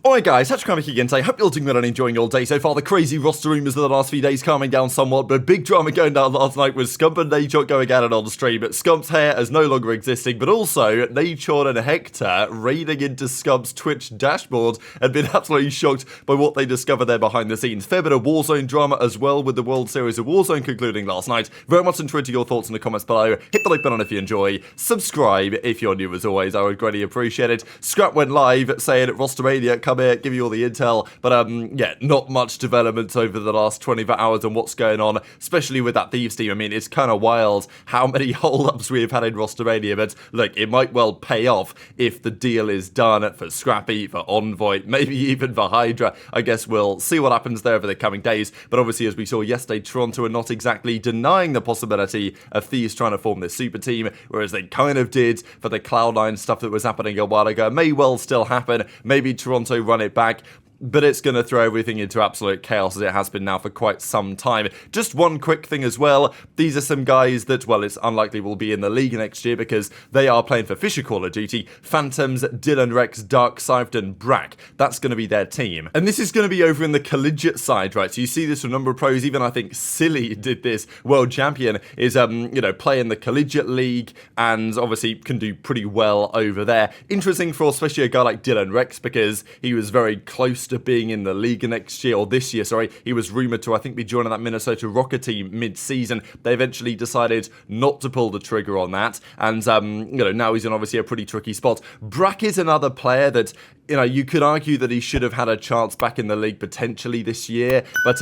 Alright guys, Scrappy again today. Hope you're all doing well and enjoying your day so far. The crazy roster rumours of the last few days calming down somewhat, but big drama going down last night with Scump and Nadeshot going at it on the stream. But Scump's hair is no longer existing, but also Nadeshot and Hector raiding into Scump's Twitch dashboard and been absolutely shocked by what they discovered there behind the scenes. Fair bit of Warzone drama as well, with the World Series of Warzone concluding last night. Very much enjoyed your thoughts in the comments below. Hit the like button if you enjoy. Subscribe if you're new as always. I would greatly appreciate it. Scrap went live saying Rostermania, come here, give you all the intel, but yeah, not much development over the last 24 hours on what's going on, especially with that Thieves team. I mean, it's kind of wild how many hold-ups we have had in Rostermania, but look, it might well pay off if the deal is done for Scrappy, for Envoy, maybe even for HyDra. I guess we'll see what happens there over the coming days, but obviously, as we saw yesterday, Toronto are not exactly denying the possibility of Thieves trying to form this super team, whereas they kind of did for the Cloud9 stuff that was happening a while ago. It may well still happen. Maybe Toronto run it back, but it's going to throw everything into absolute chaos as it has been now for quite some time. Just one quick thing as well. These are some guys that, well, it's unlikely will be in the league next year because they are playing for Fisher Call of Duty. Phantoms, Dylan Rex, Darkside and Brack. That's going to be their team. And this is going to be over in the collegiate side, right? So you see this from a number of pros. Even I think Silly did this. World champion is, playing the collegiate league and obviously can do pretty well over there. Interesting for especially a guy like Dylan Rex because he was very close to being in the league next year, or this year, sorry. He was rumoured to, I think, be joining that Minnesota Rocket team mid-season. They eventually decided not to pull the trigger on that, and, now he's in obviously a pretty tricky spot. Brack is another player that, you could argue that he should have had a chance back in the league potentially this year, but,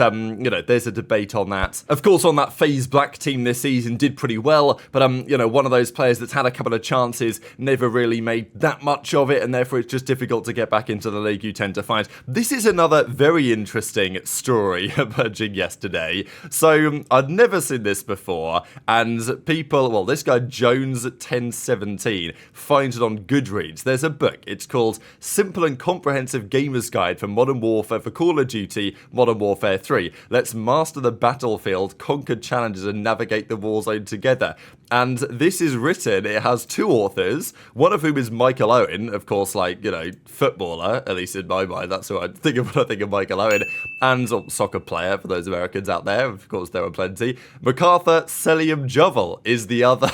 there's a debate on that. Of course, on that FaZe Black team this season did pretty well, but, one of those players that's had a couple of chances, never really made that much of it, and therefore it's just difficult to get back into the league, you tend to find. This is another very interesting story emerging yesterday. So, I'd never seen this before, and people, well, this guy Jones1017 finds it on Goodreads. There's a book, it's called Simple and Comprehensive Gamer's Guide for Modern Warfare for Call of Duty Modern Warfare 3. Let's master the battlefield, conquer challenges, and navigate the warzone together. And this is written, it has two authors, one of whom is Michael Owen, of course, footballer, at least in my mind, that's what I think of when I think of Michael Owen, and soccer player, for those Americans out there, of course there are plenty. MacArthur Cellium Jovel is the other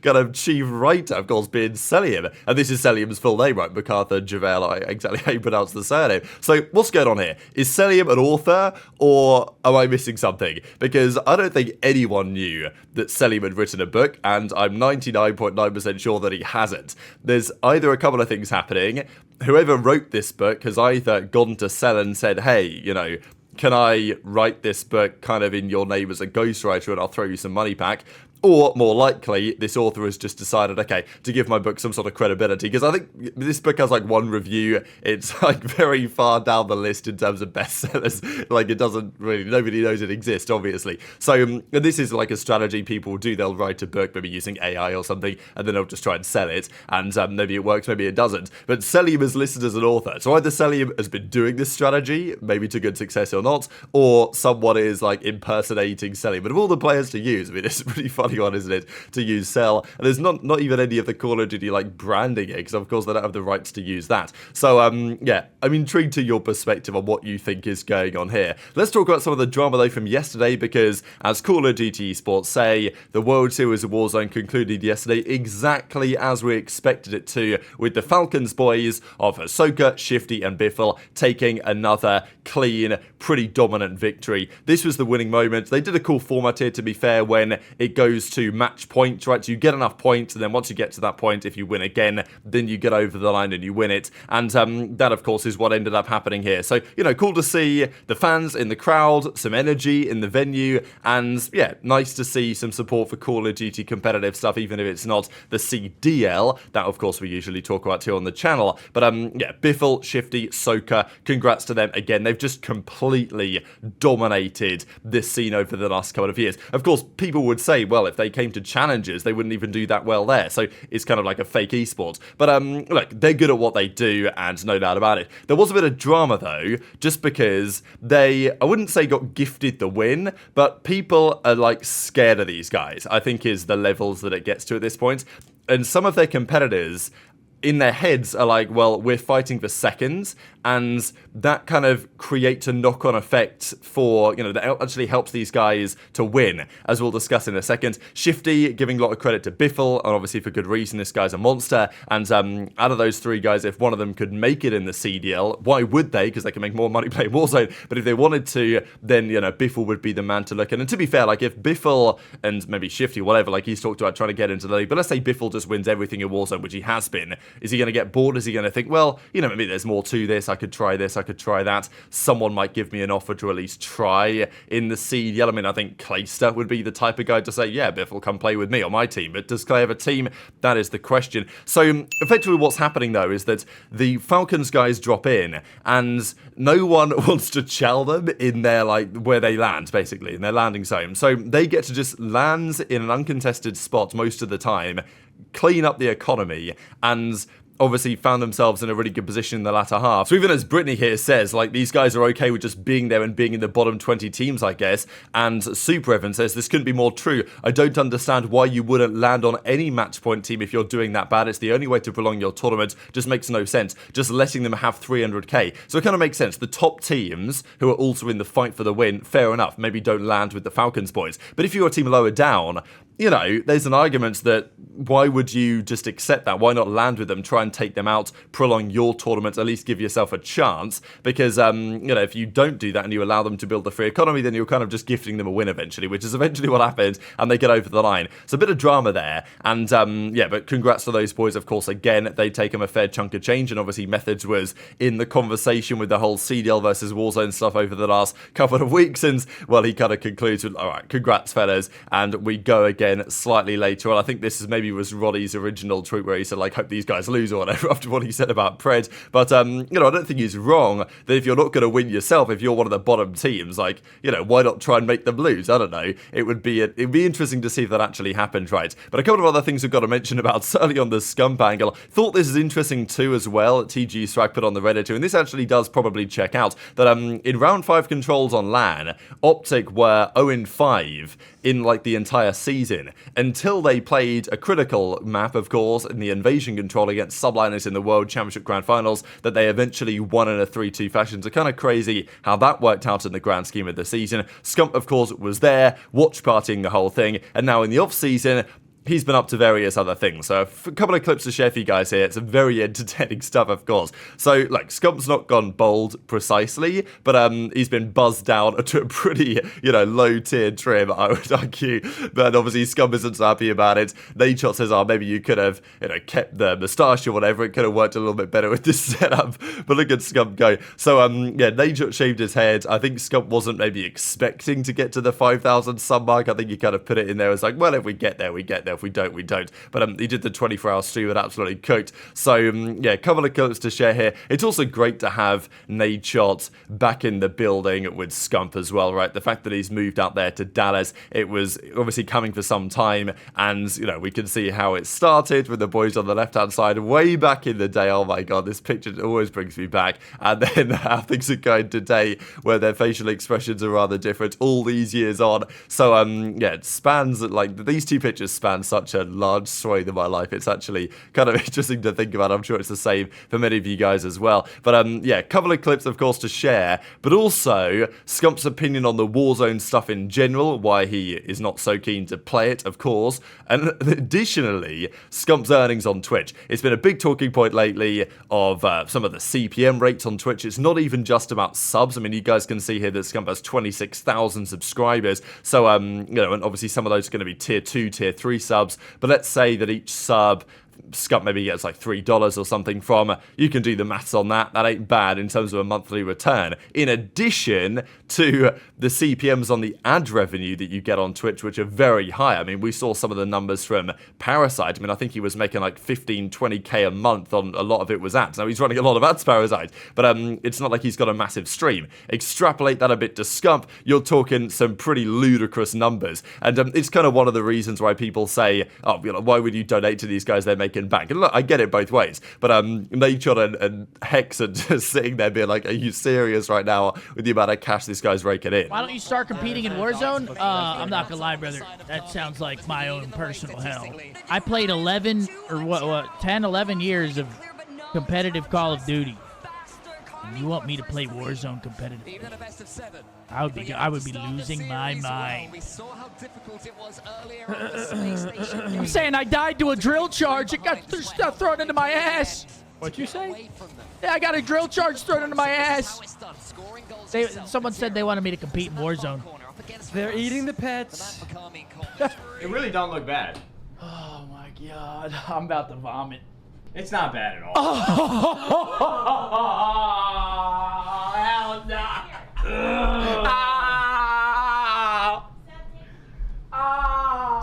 kind of chief writer, of course, being Cellium. And this is Cellium's full name, right? MacArthur Jovel, exactly how you pronounce the surname. So what's going on here? Is Cellium an author, or am I missing something? Because I don't think anyone knew that Cellium had written a book, and I'm 99.9% sure that he hasn't. There's either a couple of things happening. Whoever wrote this book has either gone to Cell and said, hey, can I write this book kind of in your name as a ghostwriter and I'll throw you some money back? Or, more likely, this author has just decided, okay, to give my book some sort of credibility. Because I think this book has, one review. It's, very far down the list in terms of bestsellers. It doesn't really, nobody knows it exists, obviously. So, and this is, a strategy people do. They'll write a book, maybe using AI or something, and then they'll just try and sell it. And maybe it works, maybe it doesn't. But Cellium is listed as an author. So either Cellium has been doing this strategy, maybe to good success or not, or someone is, impersonating Cellium. But of all the players to use, I mean, it's pretty funny one, isn't it, to use Cell, and there's not even any of the Call of Duty branding it, because of course they don't have the rights to use that. So yeah, I'm intrigued to your perspective on what you think is going on here. Let's talk about some of the drama though from yesterday, because as Call of Duty Esports say, the World Series of Warzone concluded yesterday exactly as we expected it to, with the Falcons boys of Ahsoka, Shifty and Biffle taking another clean, pretty dominant victory. This was the winning moment. They did a cool format here, to be fair, when it goes to match points, right? So you get enough points, and then once you get to that point, if you win again, then you get over the line and you win it. And that, of course, is what ended up happening here. So, cool to see the fans in the crowd, some energy in the venue, and yeah, nice to see some support for Call of Duty competitive stuff, even if it's not the CDL, that, of course, we usually talk about here on the channel. But yeah, Biffle, Shifty, Soka, congrats to them again. They've just completely dominated this scene over the last couple of years. Of course, people would say, well, if they came to challenges, they wouldn't even do that well there. So it's kind of like a fake esports. But look, they're good at what they do, and no doubt about it. There was a bit of drama though, just because they, I wouldn't say got gifted the win, but people are scared of these guys, I think is the levels that it gets to at this point. And some of their competitors in their heads are like, well, we're fighting for seconds, and that kind of creates a knock-on effect for, that actually helps these guys to win, as we'll discuss in a second. Shifty giving a lot of credit to Biffle, and obviously for good reason, this guy's a monster, and out of those three guys, if one of them could make it in the CDL, why would they? Because they can make more money playing Warzone, but if they wanted to, then, Biffle would be the man to look at. And to be fair, like, if Biffle, and maybe Shifty, whatever, like he's talked about trying to get into the league, but let's say Biffle just wins everything in Warzone, which he has been, is he going to get bored? Is he going to think, well, maybe there's more to this, I could try this, I could try that, someone might give me an offer to at least try in the CDL? I mean, I think Priestahh would be the type of guy to say, yeah, Biffle, come play with me on my team, but does Clay have a team? That is the question. So, effectively what's happening, though, is that the Falcons guys drop in, and no one wants to chow them in their, like, where they land, basically, in their landing zone. So, they get to just land in an uncontested spot most of the time, clean up the economy, and obviously found themselves in a really good position in the latter half. So even as Brittany here says, like, these guys are okay with just being there and being in the bottom 20 teams, I guess, and Super Evan says, this couldn't be more true. I don't understand why you wouldn't land on any match point team if you're doing that bad. It's the only way to prolong your tournament. Just makes no sense. Just letting them have 300k. So it kind of makes sense. The top teams who are also in the fight for the win, fair enough, maybe don't land with the Falcons boys. But if you're a team lower down, there's an argument that why would you just accept that? Why not land with them, try and take them out, prolong your tournament, at least give yourself a chance? Because, if you don't do that and you allow them to build the free economy, then you're kind of just gifting them a win eventually, which is eventually what happened, and they get over the line. So a bit of drama there, and but congrats to those boys, of course. Again, they take them a fair chunk of change, and obviously Methods was in the conversation with the whole CDL versus Warzone stuff over the last couple of weeks, and, well, he kind of concludes with, all right, congrats, fellas, and we go again slightly later on. I think this was Roddy's original tweet where he said, like, hope these guys lose or whatever after what he said about Pred. But, I don't think he's wrong that if you're not going to win yourself, if you're one of the bottom teams, like, why not try and make them lose? I don't know. It'd be interesting to see if that actually happened, right? But a couple of other things we've got to mention about, certainly on the Scump angle. Thought this is interesting too as well. TG Swag put on the Reddit too, and this actually does probably check out that in round 5 controls on LAN, OpTic were 0-5 in, like, the entire season, until they played a critical map, of course, in the Invasion control against Subliners in the World Championship Grand Finals, that they eventually won in a 3-2 fashion. So kind of crazy how that worked out in the grand scheme of the season. Scump, of course, was there, watch partying the whole thing, and now in the off-season, he's been up to various other things. So a couple of clips to share for you guys here. It's very entertaining stuff, of course. So, like, Scump's not gone bold precisely, but he's been buzzed down to a pretty, low-tier trim, I would argue. But obviously, Scump isn't so happy about it. Nadeshot says, oh, maybe you could have, kept the moustache or whatever. It could have worked a little bit better with this setup. But look at Scump go. So, Nadeshot shaved his head. I think Scump wasn't maybe expecting to get to the 5,000 sub mark. I think he kind of put it in there as like, well, if we get there, we get there. If we don't, we don't. But he did the 24-hour stream and absolutely cooked. So, a couple of clips to share here. It's also great to have Nadeshot back in the building with Scump as well, right? The fact that he's moved out there to Dallas, it was obviously coming for some time, and, we can see how it started with the boys on the left-hand side way back in the day. Oh my god, this picture always brings me back. And then how things are going today, where their facial expressions are rather different all these years on. So, it spans, like, these two pictures span such a large swathe of my life. It's actually kind of interesting to think about. I'm sure it's the same for many of you guys as well. But a couple of clips, of course, to share, but also Scump's opinion on the Warzone stuff in general, why he is not so keen to play it, of course, and additionally, Scump's earnings on Twitch. It's been a big talking point lately of some of the CPM rates on Twitch. It's not even just about subs. I mean, you guys can see here that Scump has 26,000 subscribers. So, and obviously some of those are going to be tier 2, tier 3 subs, but let's say that each sub Scump maybe gets like $3 or something from. You can do the maths on that. That ain't bad in terms of a monthly return. In addition to the CPMs on the ad revenue that you get on Twitch, which are very high. I mean, we saw some of the numbers from Parasite. I mean, I think he was making like 15, 20k a month on a lot of it was ads. Now, he's running a lot of ads, Parasite, but it's not like he's got a massive stream. Extrapolate that a bit to Scump, you're talking some pretty ludicrous numbers. And it's kind of one of the reasons why people say, oh, why would you donate to these guys? They're they can bank. And look, I get it both ways, but Nadeshot and Hex are just sitting there being like, are you serious right now with the amount of cash this guy's raking in? Why don't you start competing in Warzone? I'm not gonna lie, brother. That sounds like my own personal hell. I played 11 or 10, 11 years of competitive Call of Duty. And you want me to play Warzone competitive? I would be losing my mind. I'm saying I died to a drill charge. It got thrown into my ass. What'd you say? Yeah, I got a drill charge thrown into my ass. Someone said they wanted me to compete in Warzone. They're eating the pets. It really don't look bad. Oh my god, I'm about to vomit. It's not bad at all. Oh, hell no.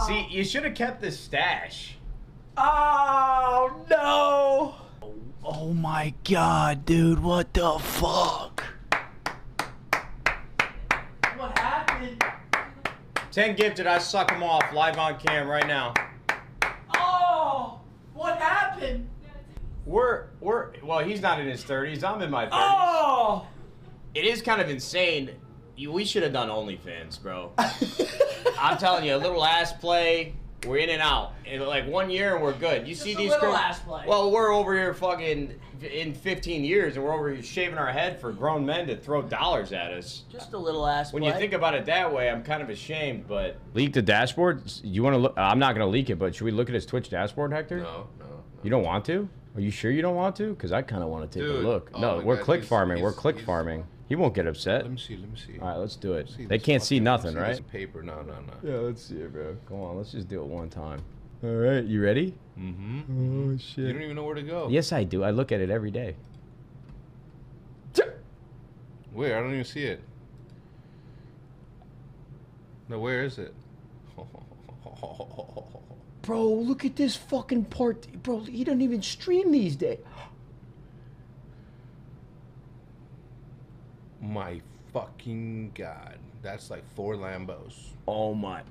See, you should have kept the stash. Oh no. Oh my god, dude, what the fuck? What happened? 10 gifted, I suck him off live on cam right now. Oh, what happened? Well, he's not in his 30s, I'm in my 30s. Oh! It is kind of insane. We should have done OnlyFans, bro. I'm telling you, a little ass play, we're in and out. In like 1 year and we're good. You see these girls? Ass play. Well, we're over here fucking in 15 years and we're over here shaving our head for grown men to throw dollars at us. Just a little ass play. When you think about it that way, I'm kind of ashamed, but... Leak the dashboard? You want to look? I'm not going to leak it, but should we look at his Twitch dashboard, Hector? No. You don't want to? Are you sure you don't want to? Because I kind of want to take a look. Oh No, we're click farming. We're click farming. He won't get upset. Let me see. All right, let's do it. They can't see nothing, right? Paper. No. Yeah, let's see it, bro. Come on, let's just do it one time. All right, you ready? Mm-hmm. Oh, shit. You don't even know where to go. Yes, I do. I look at it every day. Where? I don't even see it. No, where is it? Bro, look at this fucking part. Bro, he doesn't even stream these days. My fucking God. That's like 4 Lambos. Oh, my.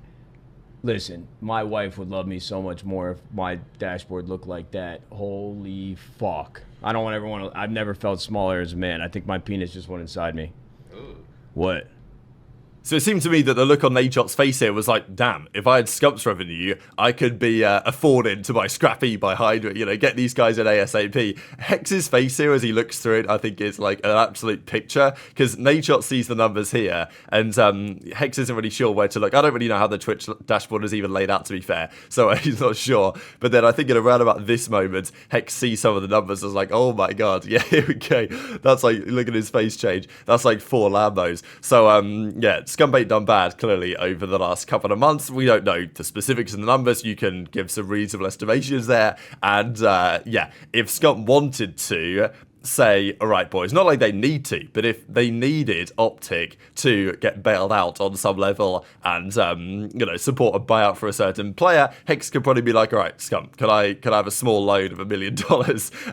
Listen, my wife would love me so much more if my dashboard looked like that. Holy fuck. I don't want everyone to... I've never felt smaller as a man. I think my penis just went inside me. Ooh. What? So it seemed to me that the look on Nadeshot's face here was like, damn, if I had Scump's revenue, I could be afforded to buy Scrappy, buy HyDra, you know, get these guys at ASAP. Hex's face here as he looks through it, I think is like an absolute picture, because Nadeshot sees the numbers here, and Hex isn't really sure where to look. I don't really know how the Twitch dashboard is even laid out, to be fair, so he's not sure. But then I think at around about this moment, Hex sees some of the numbers and is like, oh my god, yeah, here we go. That's like, look at his face change. That's like 4 Lambos. So, yeah, Scump ain't done bad, clearly, over the last couple of months. We don't know the specifics and the numbers. You can give some reasonable estimations there. And, yeah, if Scump wanted to say, all right, boys, not like they need to, but if they needed OpTic to get bailed out on some level and, you know, support a buyout for a certain player, Hex could probably be like, all right, Scump, can I have a small loan of $1 million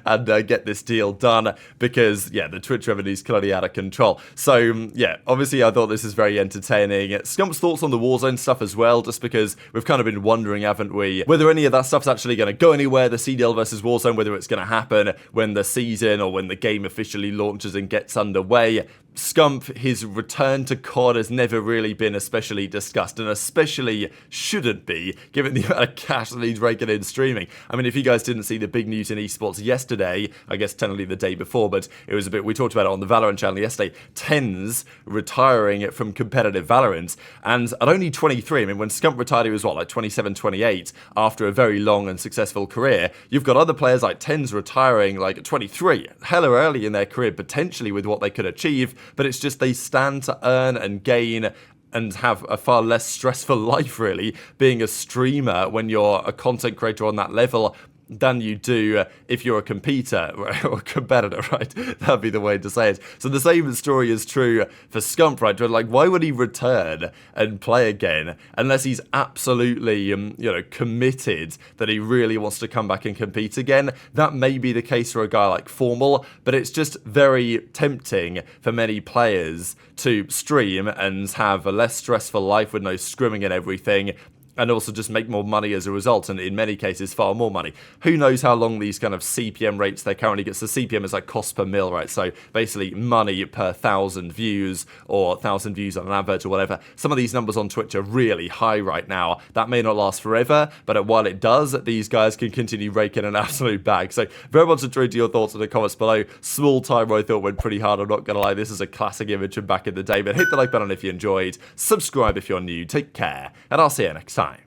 and get this deal done? Because, yeah, the Twitch revenue is clearly out of control. So, yeah, obviously I thought this is very entertaining. Scump's thoughts on the Warzone stuff as well, just because we've kind of been wondering, haven't we, whether any of that stuff's actually going to go anywhere, the CDL versus Warzone, whether it's going to happen when the season or when the game officially launches and gets underway. Scump, his return to COD has never really been especially discussed, and especially shouldn't be, given the amount of cash that he's raking in streaming. I mean, if you guys didn't see the big news in esports yesterday, I guess technically the day before, but it was a bit, we talked about it on the Valorant channel yesterday, TenZ retiring from competitive Valorant, and at only 23, I mean, when Scump retired, he was what, like 27, 28, after a very long and successful career. You've got other players like TenZ retiring like at 23, hella early in their career, potentially with what they could achieve, but it's just they stand to earn and gain and have a far less stressful life, really, being a streamer when you're a content creator on that level than you do if you're a competitor, or competitor, right? That'd be the way to say it. So the same story is true for Scump, right? Like, why would he return and play again unless he's absolutely, you know, committed that he really wants to come back and compete again? That may be the case for a guy like Formal, but it's just very tempting for many players to stream and have a less stressful life with no scrimming and everything, and also just make more money as a result, and in many cases far more money. Who knows how long these kind of CPM rates they currently get. So CPM is like cost per mil, right? So basically money per 1,000 views or 1,000 views on an advert or whatever. Some of these numbers on Twitch are really high right now. That may not last forever, but while it does, these guys can continue raking an absolute bag. So very much enjoyed your thoughts in the comments below. Small time I thought went pretty hard, I'm not gonna lie. This is a classic image from back in the day, but hit the like button if you enjoyed. Subscribe if you're new. Take care, and I'll see you next time.